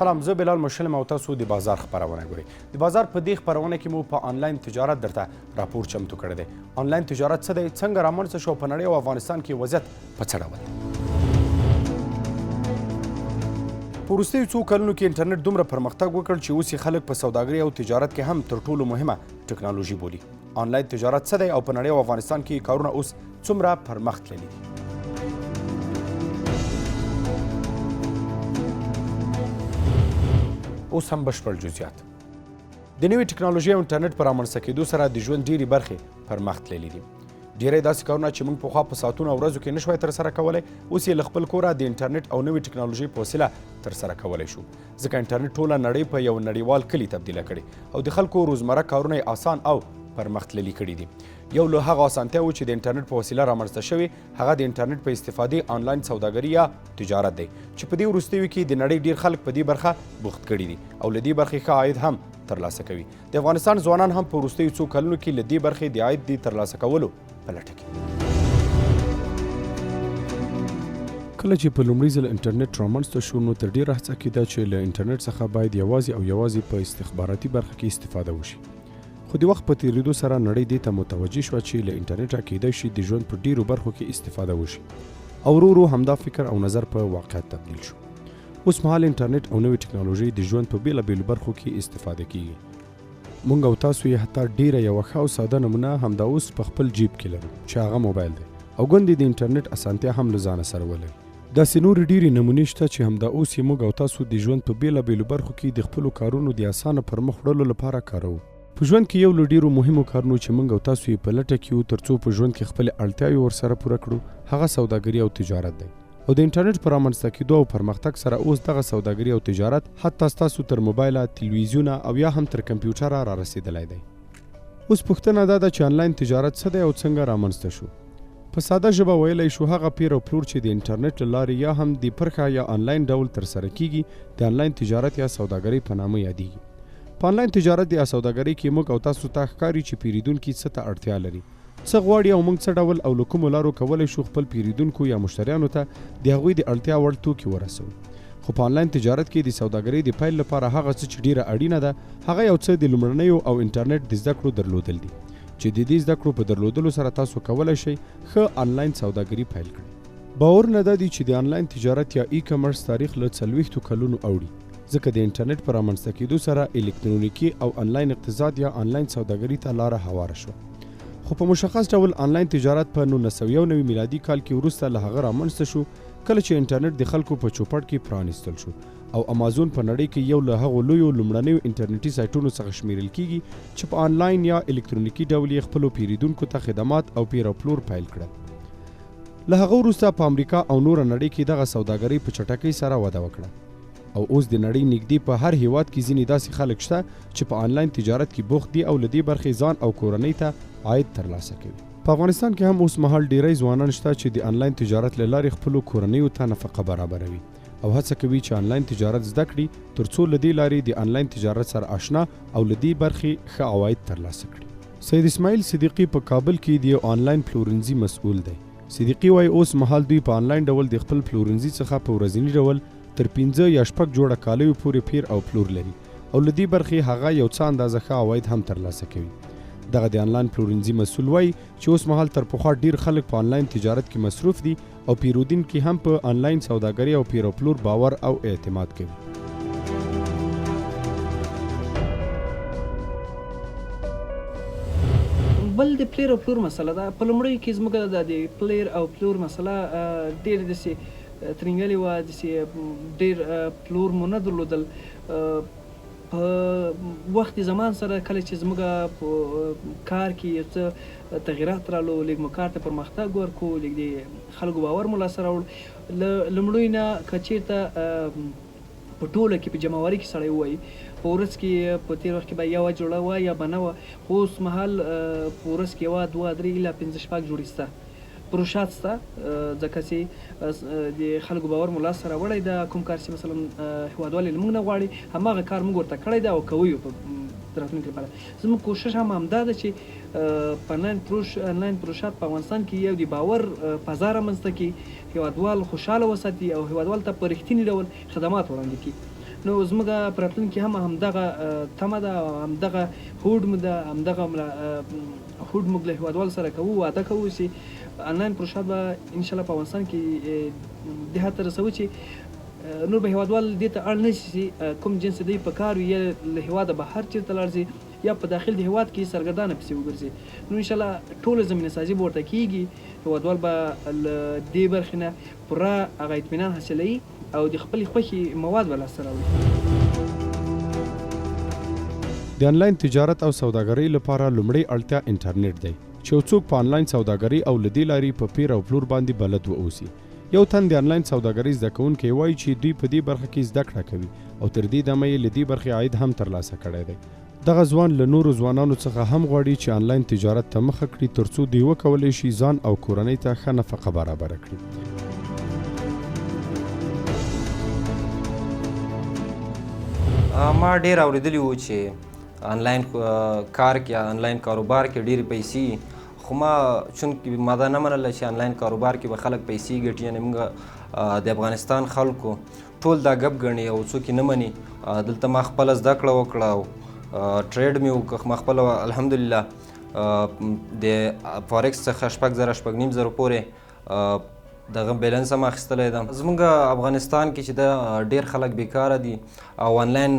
سلام، زه بلال مشلم او تاسو د بازار خبرونه ګورئ. د بازار په دې خبرونه کې مو په آنلاین تجارت درته راپور چمتو کړی دی. آنلاین تجارت څه دی، څنګه رامنځته شو، په نړۍ او افغانستان کې وضعیت په څه ډول دی؟ په وروستیو څو کلونو کې انټرنیټ دومره پرمختګ وکړ چې اوس یې خلک په سوداګرۍ او تجارت کې هم تر ټولو مهمه ټکنالوژي بولي. آنلاین تجارت څه دی او په نړۍ او افغانستان کې کارونه اوس څومره پرمخ تللي دي؟ اوس هم بشپړ جزئیات. د نوې ټکنالوژۍ او انټرنیټ په رامنځته کېدو سره د ژوند ډېرې برخې پرمخ تللي دي. ډېری داسې کارونه چې موږ پخوا په ساعتونو او ورځو کې نشوای ترسره کولی، اوس یې له خپل کوره د انټرنیټ او نوې ټکنالوژۍ په وسیله ترسره کولی شو. ځکه انټرنیټ ټوله نړۍ په یو نړیوال کلي تبدیله کړې او د خلکو روزمره کارونه یې آسان او پرمختللي کړي دي. یو له هغه اسانتیاوو چې د انټرنیټ په وسیله رامنځته شوې، هغه د انټرنیټ په استفادې آنلاین سوداګري یا تجارت دی چې په دې وروستیو کې د نړۍ ډېر خلک په دې برخه بوخت کړي دي او له دې برخې ښه عاید هم ترلاسه کوي. د افغانستان ځوانان هم په وروستیو څو کلونو کې له دې برخې د عاید د ترلاسه کولو په لټه کې. کله چې په لومړي ځل انټرنیټ رامنځته شو، نو تر ډېره هڅه کېده چې له انټرنیټ څخه باید یوازې په استخباراتي برخه کې استفاده وشي. خو د وخت په تېرېدو سره نړۍ دې ته متوجه شوه چې له انټرنیټه کېدای شي د ژوند په ډېرو برخو کې استفاده وشي او ورو ورو همدا فکر او نظر په واقعیت تبدیل شو. اوس مهال انټرنیټ او نوې ټکنالوژي د ژوند په بېلابېلو برخو کې استفاده کېږي. موږ او تاسو یې حتی ډېره یوه ښه او ساده نمونه همدا اوس په خپل جیب کې لرو چې هغه موبایل دی او ګوندې د انټرنیټ اسانتیا هم له ځانه سره ولري. داسې نورې ډېرې نمونې شته چې همدا اوس یې موږ او تاسو د ژوند په بېلابېلو برخو کې د خپلو کارونو د اسانه پرمخ وړلو لپاره کاروو. په ژوند کې یو له ډېرو مهمو کارونو چې موږ او تاسو یې په لټه کې یو ترڅو په ژوند کې خپلې اړتیاوې ورسره پوره کړو، هغه سوداګري او تجارت دی. او د انټرنیټ په رامنځته کېدو او پرمختګ سره اوس دغه سوداګري او تجارت حتی ستاسو تر موبایله، تلویزیونه او یا هم تر کمپیوټره را رسېدلی دی. اوس پوښتنه دا ده چې آنلاین تجارت څه دی او څنګه رامنځته شو؟ په ساده ژبه ویلی شو، هغه پیر او پلور چې د انټرنیټ له لارې یا هم د پرخه یا آنلاین ډول ترسره کیږي، د آنلاین تجارت یا سوداګري په نامه یادیږي. په آنلاین تجارت یا سوداګرۍ کې موږ او تاسو ته ښکاري چې پیرودونکي څه ته اړتیا لري، څه غواړي او موږ څه ډول او له کومو لارو کولی شو خپل پیرودونکو یا مشتریانو ته د هغوی د اړتیا وړ توکي ورسوو. خو په آنلاین تجارت کې د سوداګرۍ د پیل لپاره هغه څه چې ډیره اړینه ده، هغه یو څه د لومړنیو او انټرنیټ د زده کړو درلودل دي چې د دې زده کړو په درلودلو سره تاسو کولی شئ ښه آنلاین سوداګري پیل کړئ. باور نه دا دی چې د آنلاین تجارت یا ای کامرس تاریخ له 40 کلونو اوړي، ځکه د انټرنیټ په رامنځته کېدو سره الکترونیکي او آنلاین اقتصاد یا آنلاین سوداګري ته لاره هواره شوه. خو په مشخص ډول آنلاین تجارت په 1991 میلادي کال کې وروسته له هغه رامنځته شو، کله چې انټرنیټ د خلکو په چوپړ کې پرانیستل شو او امازون په نړۍ کې یو له هغو لویو لومړنیو انټرنیټي سایټونو څخه شمیرل کیږي چې په آنلاین یا الکترونیکي ډول یې خپلو پیرودونکو ته خدمات او پیر او پلور پیل کړل. له هغه وروسته په امریکا او نوره نړۍ کې دغه سوداګرۍ په چټکۍ سره وده وکړه او اوس د نړۍ نږدې په هر هیواد کې ځینې داسې خلک شته چې په آنلاین تجارت کې بوخت دي او له دې برخې ځان او کورنۍ ته عاید ترلاسه کوي. په افغانستان کې هم اوس مهال ډیری ځوانان شته چې د آنلاین تجارت له لارې خپلو کورنیو ته نفقه برابروي او هڅه کوي چې آنلاین تجارت زده کړي ترڅو له دې لارې د آنلاین تجارت سره آشنا او له دې برخې ښه عواید ترلاسه کړي. سید اسماعیل صدیقي په کابل کې د آنلاین پلورنځي مسؤل دی. صدیقي وایي اوس مهال دوی په آنلاین ډول د خپل پلورنځي څخه په ورځني ډول تر 5 یا 6 جوړه کالیو پورې پیر او پلور لري او له دې برخې هغه یو څه اندازه ښه عواید هم ترلاسه کوي. دغه د آنلاین پلورنځي مسؤل وایي چې اوس مهال تر پخوا ډیر خلک په آنلاین تجارت کې مصروف دي او پیرودونکي هم په آنلاین سوداګري او پیر او پلور باور او اعتماد کوي. بل د پلیر او پلور مسله ده. په لومړیو کې زموږ د پلیر او پلور مسله ډېر داسې ترینګلې وه، داسې ډېر پلور مو نه درلودل. په وخت زمان سره کله چې زموږ په کار کې یو څه تغییرات رالو، لږ مو کار ته پرمختګ ورکړو، لږ د خلکو باور مو لاسته راوړ. له لومړیو نه که چېرته په ټوله کې په جمعواري کې سړی ووایي په ورځ کې په تېر وخت کې به یوه جوړه وه یا به نه وه، خو اوس مهال په ورځ کې یوه، دوه، درې الی 5-6 جوړې شته، پروژات شته، ځکه چې د خلکو باور مو لاسته راوړی ده. کوم کار چې مثلا هېوادوال یې له موږ نه غواړي، هماغه کار موږ ورته کړی ده او کوو یې په راتلونکي لپاره. زموږ کوشش هم همدا ده چې په آنلاین پروژات په افغانستان کې یو د باور فضا رامنځته کړي، هېوادوال خوشحاله وساتي او هېوادوال ته په رښتیني ډول خدمات وړاندې کړي. نو زموږ په راتلونکي هم همدغه تمه ده او همدغه هوډ مو ده، همدغه هوډ موږ له هېوادوالو سره کوو، وعده کوو چې آنلاین پروژات به انشاءالله په افغانستان کې دې حد ته رسوو چې نور به هېوادوال دې ته اړ نه شي چې کوم جنس دوی په کار وي یا له هېواده بهر چېرته لاړ شي یا په داخل د هېواد کې سرګردانه پسې وګرځي. نو انشاءالله ټوله زمینه سازي به ورته کېږي، هېوادوال به له دې برخې نه پوره هغه اطمینان حاصلوي او د خپلې خوښې مواد به لاسته راوړي. د انلاین تجارت او سوداګرۍ لپاره لومړی اړتیا انټرنیټ دی چې یو څوک په انلاین سوداګرۍ او له دې لارې په پیر او پلور باندې بلد واوسي. یو تن د انلاین سوداګرۍ زده کوونکی وایي چې دوی په دې برخه کې زده کړه کوي او تر دې دمه یې له دې برخې عاید هم ترلاسه کړی دی. دغه ځوان له نورو ځوانانو څخه هم غواړي چې انلاین تجارت ته مخه کړي ترڅو دوی وکولی شي ځان او کورنۍ ته ښه نفقه برابره کړي. ما ډېر اورېدلي وو چې آنلاین کار کې آنلاین کاروبار کې ډېرې پیسې، خو ما چونکې ما دا نه منله چې آنلاین کاروبار کې به خلک پیسې ګټي، یعنې موږ د افغانستان خلکو ټول دا ګپ ګڼي او څوک یې نه مني. دلته ما خپله زده کړه وکړه او ټریډ مې وکړ، ما خپله الحمدلله د فارکس څخه 6,000 پورې دغه بیلنس هم اخیستلی ده. زموږ افغانستان کې چې ده ډېر خلک بیکاره دي او آنلاین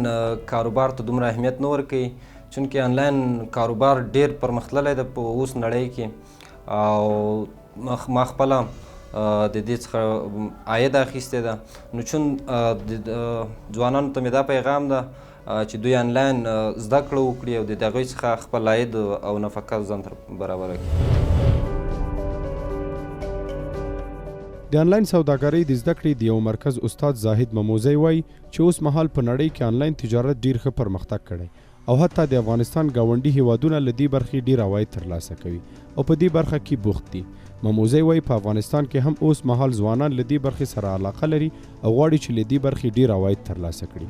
کاروبار ته دومره اهمیت نه ورکوي، چونکې آنلاین کاروبار ډېر پرمختللی ده په اوس نړۍ کې او ما خپله د دې څخه عاید اخیستی ده. نو چون ځوانانو ته مې دا پیغام ده چې دوی آنلاین زده کړه وکړي او د هغوی څخه خپل عاید او نفقه ځان ته برابره کړي. د انلاین سوداګرۍ د زده کړې د یو مرکز استاد زاهد مموزی وایي چې اوس مهال په نړۍ کې انلاین تجارت ډیر ښه پرمختګ کړی او حتی د افغانستان ګاونډي هیوادونه له دې برخې ډیر عواید ترلاسه کوي او په دې برخه کې بوخت دي. مموزی وایي په افغانستان کې هم اوس مهال ځوانان له دې برخې سره علاقه لري او غواړي چې له دې برخې ډیر عواید ترلاسه کړي.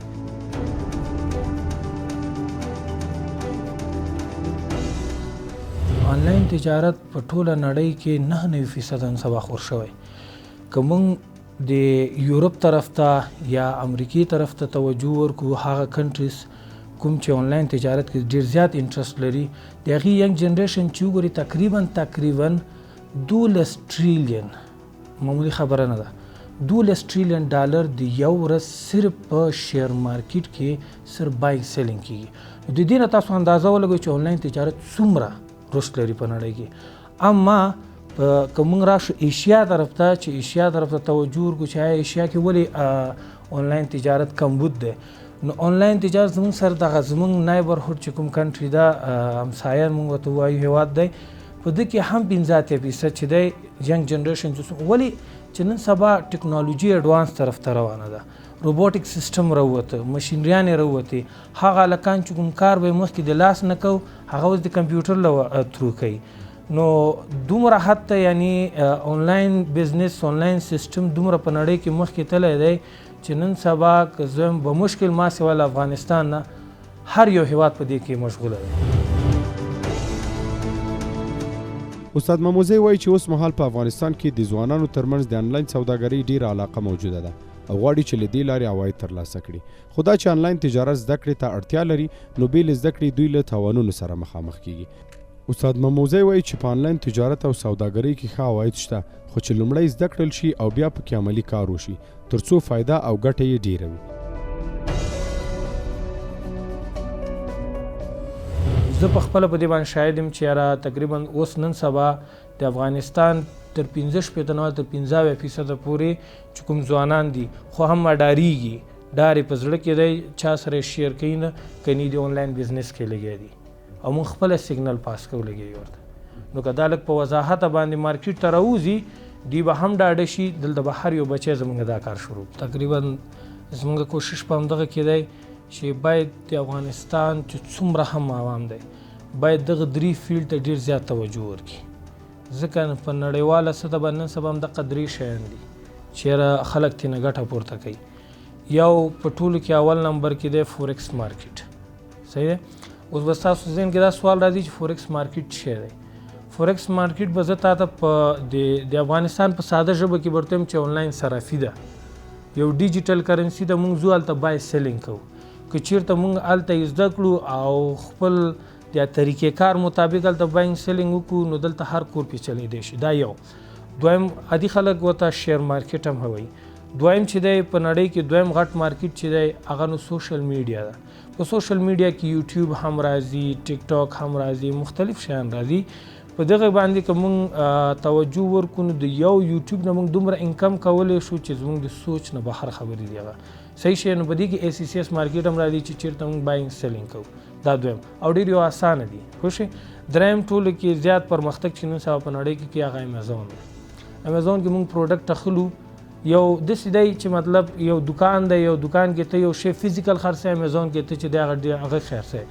آنلاین تجارت په ټوله نړۍ کې 99% نن سبا خور شوی. که موږ د یورپ طرف ته یا امریکې طرف ته توجه ورکو، هغه کنټریز کوم چې آنلاین تجارت کې ډیر زیات انټرست لري، د هغې ینګ جنریشن چې وګوري تقریبا 12 ټریلیون، معمولي خبره نه ده، 12 ټریلیون ډالر د یو ورځ صرف په شیر مارکیټ کې صرف بایک سیلینګ کیږي. د دې نه تاسو اندازه ولګوئ چې آنلاین تجارت څومره رشد لري په نړۍ کې. اما که موږ راشو ایشیا طرف ته، چې ایشیا طرف ته توجه ورکړو چې ایشیا کې ولې آنلاین تجارت کمبود دی، نو آنلاین تجارت زموږ سره دغه زموږ نایبرهوډ چې کوم کنټري ده، همسایه موږ ورته وایو هېواد دی، په دې کې هم 15% چې دی ینګ جنریشن ولې چې نن سبا ټیکنالوژي اډوانس طرف ته روانه ده، روبوټیک سیستم راووته، مشینریانې راووتې، هغه هلکان چې کوم کار به یې مخکې د لاس نه کو هغه اوس د کمپیوټر له تھرو کوي. نو دومره حد ته یعنی آنلاین بزنس، آنلاین سیستم دومره په نړۍ کې مخکې تللی دی چې نن سبا که زه یم بمشکل ما سوا له افغانستان نه هر یو هیواد په دې کې مشغوله دی. استاد مموزی وایي چې اوس مهال په افغانستان کې د ځوانانو ترمنځ د انلاین سوداګرۍ ډیره علاقه موجوده ده او غواړي چې له دې لارې عواید ترلاسه کړي. خو دا چې انلاین تجارت زده کړې ته اړتیا لري، نو بې له زده کړې دوی له تاوانونو سره مخامخ کیږي. استاد مموزی وایي چې په انلاین تجارت او سوداګرۍ کې ښه عواید شته، خو چې لومړی زده کړل شي او بیا پکې عملي کار وشي ترڅو فایده او ګټه یې ډیره وي. زه په خپله په دې باندې شاهد یم چې یاره تقریبا اوس نن سبا د افغانستان تر 15% پورې چې کوم ځوانان دي خو هم ډارېږي، ډار یې په زړه کې دی، چا سره یې شیر کوي نه، کني د آنلاین بزنس کې لګیا دي او موږ خپله سیګنل پاس کوو لګوي ورته. نو که دا لږ په وضاحته باندې مارکیټ ته راوځي، دوی به هم ډاډه شي، دلته به هر یو بچی زموږ دا کار شروع. تقریبا زموږ کوشش په همدغه کې دی چې باید د افغانستان چې څومره هم عوام دی باید دغه 3 فیلډ ته ډېر زیات توجه ورکړي، ځکه په نړیواله سطح باندې نن سبا همدغه 3 شیان دي چې خلک ترېنه ګټه پورته کوي. یو په ټولو کې اول نمبر کې دی فورکس مارکیټ. صحیح دی؟ اوس به ستاسو ذهن کې دا سوال راځي چې فورکس مارکیټ څه دی؟ فورکس مارکیټ به زه تا ته د افغانستان په ساده ژبه کې به ورته وایم چې آنلاین صرافي ده. یو ډیجیټل کرنسي د موږ ځو هلته بای سیلینګ کوو که چیرته موږ هلته زده کړو او خپل د طریقې کار مطابق هلته باینګ سیلینګ وکړو نو دلته هر کور پې چلیدی شي. دا یو. دویم عادي خلک ورته شیر مارکیټ هم وایي. دویم چې دی په نړۍ کې دویم غټ مارکیټ چې دی هغه نو سوشل میډیا ده. په سوشل میډیا کې یوټیوب هم راځي، ټیک ټاک هم راځي، مختلف شیان راځي. په دغه باندې که موږ توجه ورکړو نو د یو یوټیوب نه موږ دومره انکم کولی شو چې زموږ د سوچ نه بهر خبرې دي هغه صحیح شی. نو په دې کې ACCS مارکیټ هم راځي چې چېرته موږ باینګ سیلینګ کوو. دا دویم او ډېر یو اسانه دي خو شي. دریم ټولو کې زیات پرمختګ چې نن سبا په نړۍ کې هغه امیزون دی. امیزون کې موږ پروډکټ اخلو یو داسې دی چې مطلب یو دکان دی، یو دکان کې ته یو شی فزیکل خرڅوې، امیزون کې ته چې دی هغه خرڅوې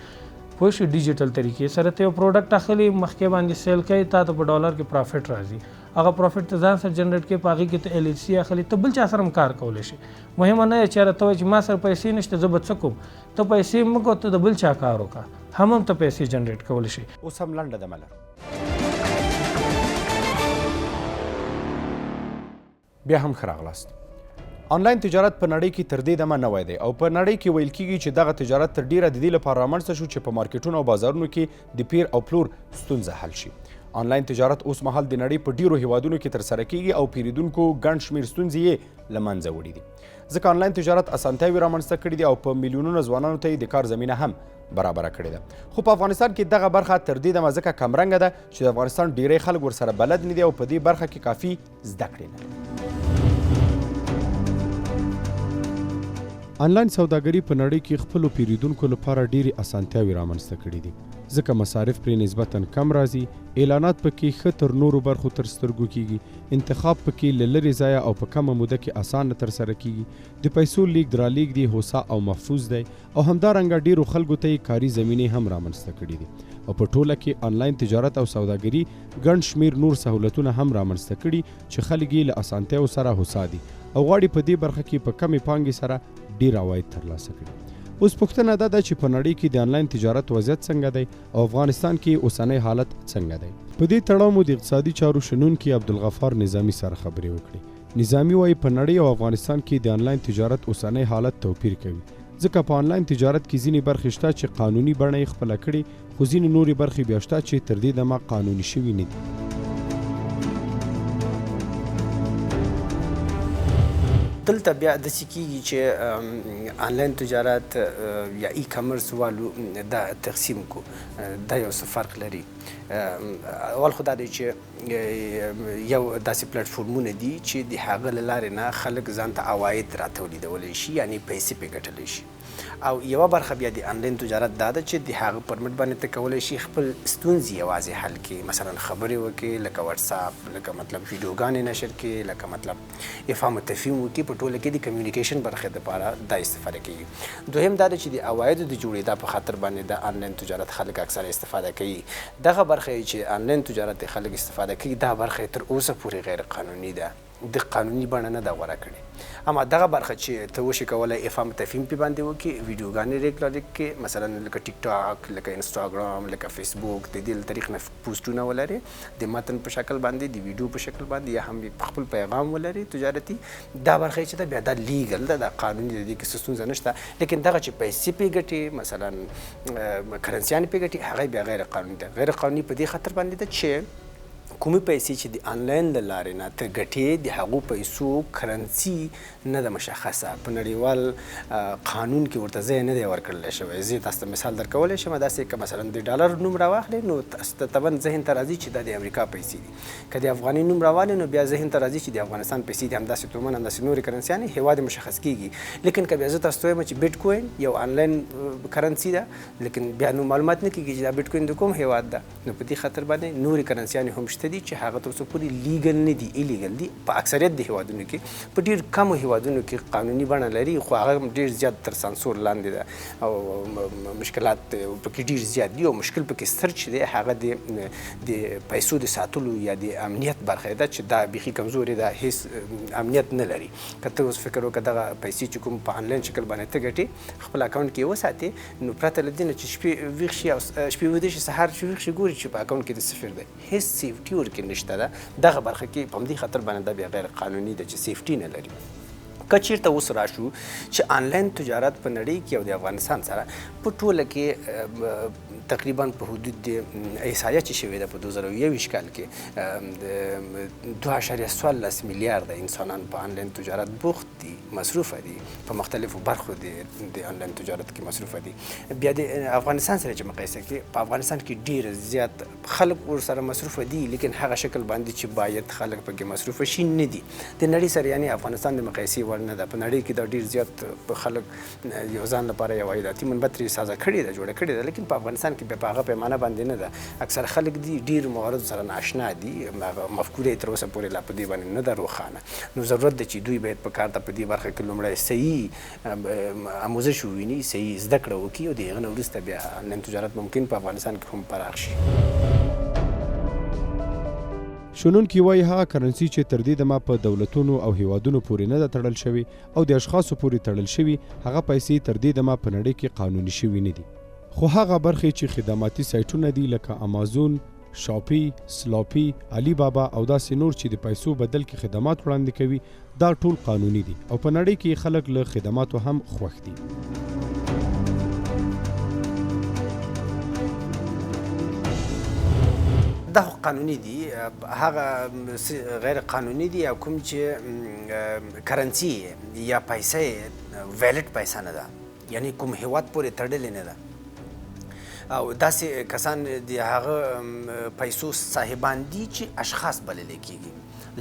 پوه شو. ډیجیټل طریقې سره ته یو پروډکټ اخلي مخکې باندې سیل کوي، تا ته په ډالر کې پرافټ راځي، هغه پروفیټ ته ځان سره جنریټ کوي، په هغې کې ته LLC اخلي، ته بل چا سره هم کار کولی شي. مهمه نه یې چېرې ته وایې چې ما سره پیسې نشته زه به څه کوم، ته پیسې مه کوه، ته د بل چا کار وکړه، هم ته پیسې جنریټ کولی شي. اوس هم لنډه دمه لرو. بیا هم ښه راغلاست. آنلاین تجارت په نړۍ کې تر دې دمه نوی دی او په نړۍ کې ویل کېږي چې دغه تجارت تر ډیره د دې لپاره رامنځته شو چې په مارکیټونو او بازارونو کې د پیر او پلور ستونزه حل شي. آنلاین تجارت اوس مهال د نړۍ په ډیرو هیوادونو کې ترسره کیږي او پیرودونکو ګڼ شمېر ستونزې یې له منځه وړي دي. ځکه آنلاین تجارت اسانتیاوې رامنځته کړي دي او په میلیونونو ځوانانو ته یې د کار زمینه هم برابره کړې ده. خو په افغانستان کې دغه برخه تر دې دمه ځکه کمرنګه ده چې د افغانستان ډیری خلک ورسره بلد نه دي او په دې برخه کې کافي زده کړې نه لري. آنلاین سوداګري په نړۍ کې خپلو پیرودونکو لپاره ډېرې اسانتیاوې رامنځته کړي دي ځکه مصارف پرې نسبتاً کم راځي، اعلانات پکې ښه تر نورو برخو تر سترګو کیږي، انتخاب پکې له لرې ځایه او په کمه موده کې اسانه ترسره کیږي، د پیسو لیږد رالېږد یې هوسا او محفوظ دی او همدارنګه ډېرو خلکو ته یې کاري زمینې هم رامنځته کړي دي او په ټوله کې آنلاین تجارت او سوداګري ګڼ شمېر نور سهولتونه هم رامنځته کړي چې خلک یې له اسانتیاو سره هوسا دي او غواړي په دې برخه کې په کمې پانګې سره ډېر عواید ترلاسه کړي. اوس پوښتنه دا ده چې په نړۍ کې د آنلاین تجارت وضعیت څنګه دی او افغانستان کې اوسنی حالت څنګه دی. په دې تړاو مو د اقتصادي چارو شنونکي عبدالغفار نظامي سره خبرې وکړې. نظامي وایي په نړۍ او افغانستان کې د آنلاین تجارت اوسنی حالت توپیر کوي ځکه په آنلاین تجارت کې ځینې برخې شته چې قانوني بڼه یې خپله کړې خو ځینې نورې برخې بیا شته چې تر دې دمه قانوني شوي نه دي. دلته بیا داسې کېږي چې آنلاین تجارت یا ای کامرس والو دا تقسیم کو دا یو څه فرق لري. اول خو دا دی چې یو داسې پلیټفورمونه دي چې د هغه له لارې نه خلک ځان ته عواید راټولیدولی شي یعنې پیسې پرې ګټلی شي. او یوه برخه بیا د آنلاین تجارت دا ده چې د هغه پر مټ باندې ته کولی شي خپل ستونزې یوازې حل کړي، مثلا خبرې وکړي لکه واتساپ، لکه مطلب ویډیوګانې نشر کړي، لکه مطلب افهام و تفهیم وکړي. په ټوله کې د کمیونیکیشن برخې دپاره دا استفاده کیږي. دویم دا ده چې د عوایدو د جوړېدا په خاطر باندې د آنلاین تجارت خلک اکثره استفاده کوي. دغه برخه چې آنلاین تجارت خلک استفاده کوي دا برخه تر اوسه پورې غیر قانوني ده، د قانوني بڼه نه ده غوره کړې. اما دغه برخه چې ته وشي کولی افهام تفهیم پې باندې وکړي، ویډیوګانې ریګولر کړي، مثلا لکه ټیک ټاک، لکه انسټاګرام، لکه فیسبوک، د دې له طریق نه پوسټونه ولري د متن په شکل باندې، د ویډیو په شکل باندې، یا هم خپل پیغام ولري تجارتي. دا برخه چې ده بیا دا لیګل ده، دا قانوني ده، د دې کې څه ستونزه نشته. لیکن دغه چې پیسې پې ګټي، مثلا کرنسیانې پې ګټي، هغه بیا غیر قانوني ده. غیر قانوني په دې خاطر باندې ده چې کومې پیسې چې د آنلاین له لارې نه ته ګټې د هغو پیسو کرنسي نه ده مشخصه، په نړیوال قانون کې ورته ځای نه دی ورکړلی شوی. زه تاسو ته مثال درکولی شم، داسې که مثلا د ډالر نوم راواخلې نو تاسو ته طبعا ذهن ته راځي چې دا د امریکا پیسې دي. که د افغاني نوم راوالې نو بیا ذهن ته راځي چې د افغانستان پیسې دي، همداسې تومن، همداسې نورې کرنسیانې هېواد مشخص کېږي. لیکن که بیا زه تاسو ته وایم چې بیټ کوین یو آنلاین کرنسي ده، لیکن بیا نو معلومات نه کېږي چې دا بیټ کوین د کوم هېواد ده، نو په دې خاطر باندې نورې کرنسیانې هم شته دي چې هغه تر څو پورې لیګل نه دي، ایلیګل دي. په اکثریت د هېوادونو کې، په ډېر کمو هېوادونو کې قانوني بڼه لري، خو هغه ډېر زیات تر سانسور لاندې ده او مشکلات پکې ډېر زیات دي. او مشکل پکې ستر چې دی هغه د پیسو د ساتلو یا د امنیت برخه ده چې دا بیخي کمزورې ده، هېڅ امنیت نه لري. که ته اوس فکر وکړه دغه پیسې چې کوم په آنلاین شکل باندې ته ګټې خپل اکاونټ کې وساتې، نو پرته له دې نه چې شپې ویښ شي او شپې ویده شي، سهار چې ویښ شي ګوري چې په اکاونټ کې د صفر دی، هېڅ سیفټي ورکې نشته ده. دغه برخه کې په همدې خاطر باندې دا بیا غیر قانوني ده چې سیفټي نه لري. که چیرته اوس راشو چې آنلاین تجارت په نړۍ کې او د افغانستان سره په ټوله کې تقریبا په حدود د احصایه چې شوې ده په 2021 کال کې 2.14 میلیارده انسانان په آنلاین تجارت بوخت دي، مصروفه دي، په مختلفو برخو د آنلاین تجارت کې مصروفه دي. بیا د افغانستان سره چې مقایسه کې په افغانستان کې ډیر زیات خلک ورسره مصروفه دي، لیکن هغه شکل باندې چې باید خلک پکې مصروفه شي نه دي. د نړۍ سره یعنی افغانستان د مقایسې وړ نه ده. په نړۍ کې دا ډیر زیات خلک یو ځان لپاره یو عایداتي منبع ترې سازه کړې ده، جوړه کړې ده، لیکن په افغانستان کې په هغه پیمانه باندې نه ده. اکثر خلک دي ډیر مواردو سره ناشنا دي، مفکوره تر اوسه پورې لا په دې باندې نه ده روښانه. نو ضرورت ده چې دوی باید په کار ته په دې برخه کې لومړی صحیح آموزش وویني، صحیح زده کړه وکړي او د هغه نه وروسته بیا آنلاین تجارت ممکن په افغانستان کې هم پراخ شي. شنونکي وایي هغه کرنسي چې تر دې دمه په دولتونو او هیوادونو پورې نه ده تړل شوې او د اشخاصو پورې تړل شوي، هغه پیسې تر دې دمه په نړۍ کې قانوني شوي نه دي. خو هغه برخې چې خدماتي سایټونه دي لکه امازون، شاپي، سلاپي، علي بابا او داسې نور چې د پیسو بدل کې خدمات وړاندې کوي، دا ټول قانوني دي او په نړۍ کې خلک له خدماتو هم خوښ دي. دا قانوني دي، هغه غیر قانوني دي او کوم چې کرنسي یا پیسې ویلټ پیسه نه ده، یعنی کوم هیواد پورې تړلې نه ده او داسې کسان د هغه پیسو صاحبان دي چې اشخاص بللی کېږي.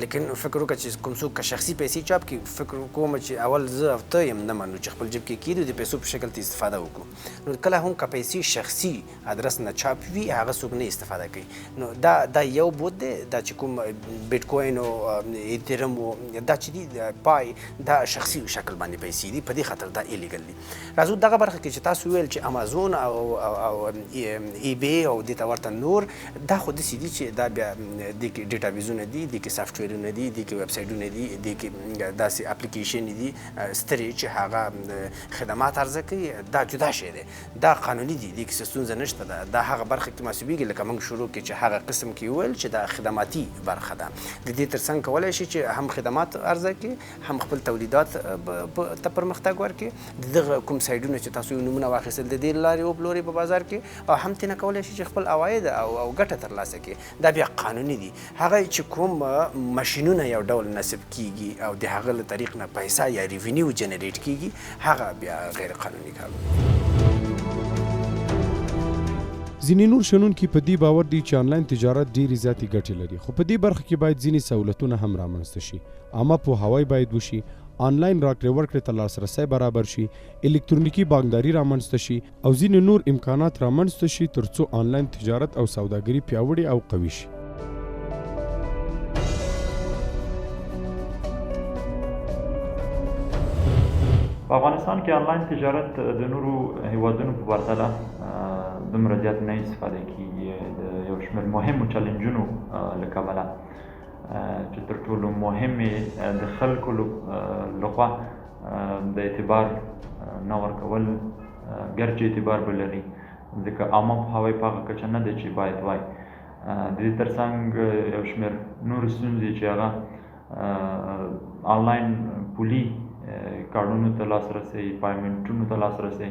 لیکن فکر وکړه چې کوم څوک که شخصي پیسې چاپ کړي، فکر کوم چې اول زه او ته یم نه منو چې خپل جیب کې کېږي د پیسو په شکل ته استفاده وکړو. نو کله هم که پیسې شخصي ادرس نه چاپ وي هغه څوک نه استفاده کوي. نو دا یو بود دی، دا چې کوم بیټ کوین او ایترم دا چې دي پای دا شخصي شکل باندې پیسې دي، په دې خاطر دا ایلیګل دي. راځو دغه برخه کې چې تاسو ویل چې امازون او ای بی او دې ته ورته نور، دا خو داسې دي چې دا بیا دې کې ډیټابیزونه دي، دې کې سافټویرونه دي، دې کې ویب سایټونه دي، دې کې داسې اپلیکیشن دي سترې چې هغه خدمات عرضه کوي. دا جدا شی دی، دا قانوني دي، دې کې څه ستونزه نشته ده. دا هغه برخه کې محسوبېږي لکه موږ شروع کې چې هغه قسم کې وویل چې دا خدماتي برخه ده. د دې تر څنګ کولی شي چې هم خدمات عرضه کړي، هم خپل تولیدات ته پرمختګ ورکړي. د دغه کوم سایډونه چې تاسو یې نومونه واخیستل د دې لارې وپلوري په بازار کې، او هم ترېنه کولی شي چې خپل عواید او ګټه ترلاسه کړي. دا بیا قانوني دي. هغه چې کوم ماشینونه یو ډول نصب کیږي او د هغه له طریق نه پیسه یا ریونیو جنریټ کیږي، هغه بیا غیر قانوني کار دی. ځینې نور شنونکي په دې باور دي چې آنلاین تجارت ډېرې زیاتې ګټې لري، خو په دې برخه کې باید ځینې سهولتونه هم رامنځته شي. عامه پوهاوی باید وشي، آنلاین راکړې ورکړې ته لاسرسی برابر شي، الکترونیکي بانکداري رامنځته شي او ځینې نور امکانات رامنځته شي ترڅو آنلاین تجارت او سوداګري پیاوړې او قوي شي. په افغانستان کې آنلاین تجارت د نورو هیوادونو په پرتله دومره زیات نه استفاده کېږي د یو شمېر مهمو چلنجونو له کبله، چې تر ټولو مهمې د خلکو لخوا د اعتبار نه ورکول، ګرچې اعتبار به لري ځکه عامه پوهاوی په هغه کچه نه دی چې باید وای. د دې تر څنګ یو شمېر نورې ستونزې چې هغه آنلاین پولي کارډونو ته لاسرسی، پایمنټونو ته لاسرسی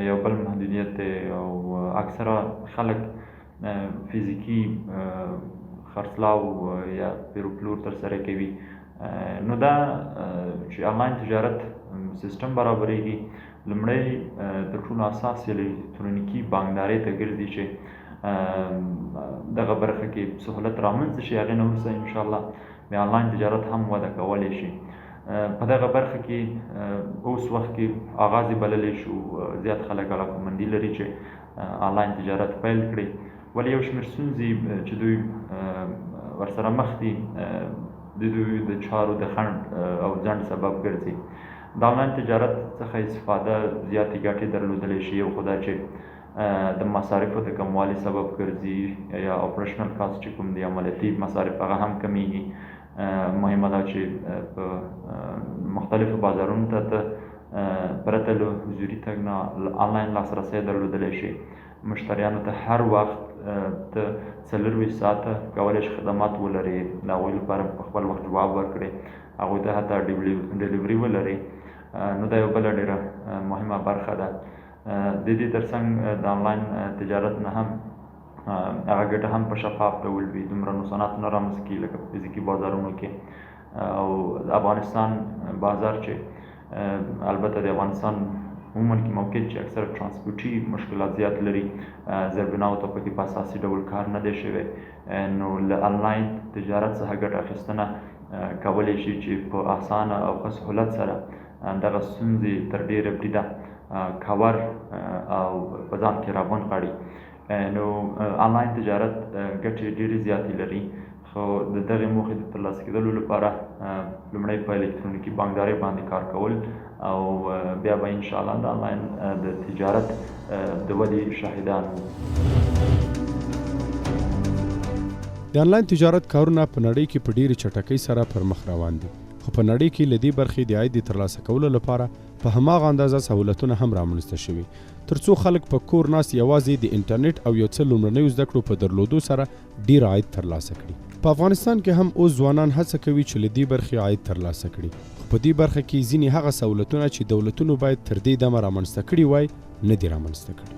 یو بل محدودیت دی او اکثره خلک فزیکي خرڅلاو یا پیرو ترسره کوي. نو دا چې آنلاین تجارت سیستم برابرېږي، لومړی تر ټولو اساس یې الکترونیکي بانکدارۍ ته ګرځي چې دغه برخه کې سهولت رامنځته شي. هغې نه وروسته انشاءالله بیا آنلاین تجارت هم وده کولی شي. په دغه برخه کې اوس وخت کې آغاز یې بللی شو، زیات خلک علاقمندي لري چې آنلاین تجارت پیل کړي، ولې یو شمېر ستونزې چې دوی ورسره مخ دي د دوی د چارو د خنډ او ځنډ سبب ګرځي. د آنلاین تجارت څخه استفاده زیاتې ګټې درلودلی شي. یو خو دا چې د مصارفو د کموالي سبب ګرځي یا اپریشنل کاست چې کوم دی عملیاتي مصارف هغه هم کمیږي. مهمه ده چې په مختلفو بازارونو ته پرته له حضوري تګ نه آنلاین لاسرسی درلودلی شي. مشتریانو ته هر وخت ته 24 ساعته کولی شي خدمات ولري، د هغوی لپاره په خپل وخت جواب ورکړي. هغوی ته حتی ډلیوري ولري. نو دا یو بله ډېره مهمه برخه ده. د دې ترڅنګ د آنلاین تجارت نه هم هغه ګټه هم په شفاف ډول وي، دومره نقصانات نه رامنځته کېږي لکه په فزیکي بازارونو کې. او د افغانستان بازار چې البته د افغانستان عموما کې موقعیت چې اکثر ترانسپورټي مشکلات زیات لري، زیربناو ته پکې په اساسي ډول کار نه دی شوی، نو له آنلاین تجارت څخه ګټه اخیستنه کولی شي چې په اسانه او په سهولت سره دغه ستونزې تر ډېره بریده کور او په ځان کې راونغاړي. نو آنلاین تجارت ګټې ډېرې زیاتې لري، خو د دغې موخې د ترلاسه کېدلو لپاره لومړی په الکترونیکي بانکدارۍ باندې کار کول او بیا به انشاءالله د آنلاین د تجارت د ودې شاهدان وو. د آنلاین تجارت کارونه په نړۍ کې په ډېرې چټکۍ سره پر مخ روان دي، خو په نړۍ کې له دې برخې د عاید ترلاسه کولو لپاره په هماغه اندازه سهولتونه هم رامنځته شوي، ترڅو خلک په کور ناست یوازې د انټرنیټ او یو څه لومړنیو زده کړو په درلودو سره ډېر عاید ترلاسه کړي. په افغانستان کې هم اوس ځوانان هڅه کوي چې له دې برخې عاید ترلاسه کړي، خو په دې برخه کې ځینې هغه سهولتونه چې دولتونو باید تر دې دمه رامنځته کړي وای نه دي رامنځته کړي.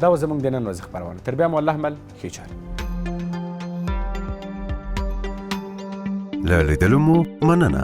دا و زموږ د نن ورځې خپرونه. تر بیا مو الله مل ښې چارې. له لیدلو مو مننه.